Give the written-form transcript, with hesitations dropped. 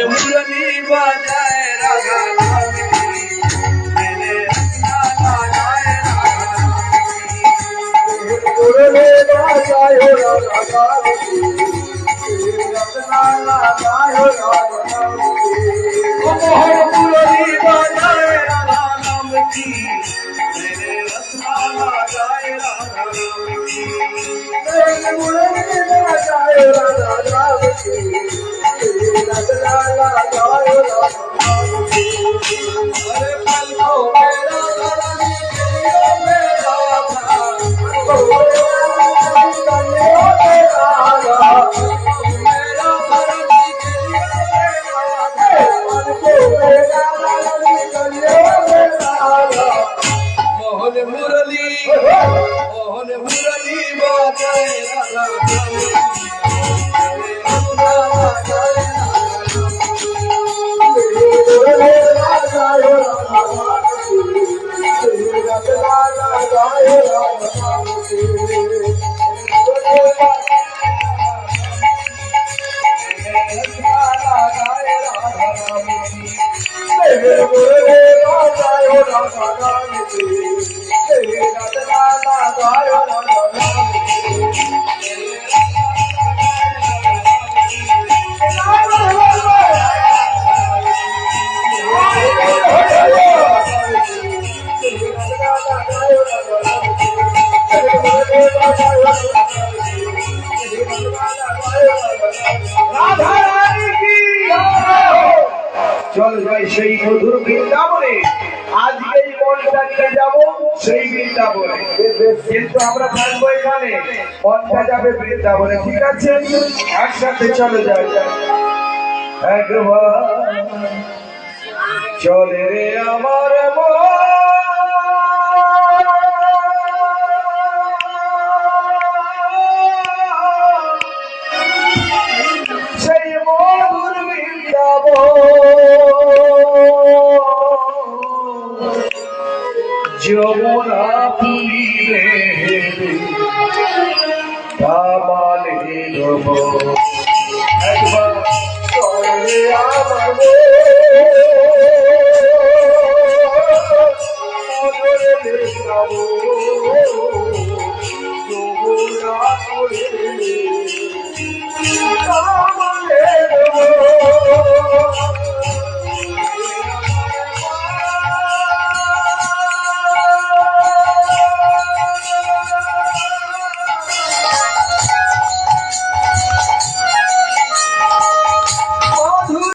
मुरली बजाए राधा राम की, मैंने रत्ना लगाए राधा राम की। मुरली बजाए राधा राम की, रत्ना लगाए राधा राम की। मुरली बजाए राधा राम की, मैंने रत्ना लगाए राधा राम की। मुरली बजाए राधा राम की, अरे पल को मेरा धरनी चलियो मेरा था, पल को मेरा धरनी चलियो मेरा था, पल को मेरा धरनी चलियो मेरा था। मोहन मुरली बजाए राधा राम की, চল যাই সেই মধুর বৃন্দাবনে, আজকে মনটা নিয়ে যাবো সেই বৃন্দাবনে, কিন্তু আমরা থাকবো এখানে, মনটা যাবে বৃন্দাবনে। ঠিক আছে, একসাথে চলে যাই। একবার চলে রে আমার সেই মধুর যমুনা পুরীরে দামালে রব। একবার চলে আমার মধুর বৃন্দাবন।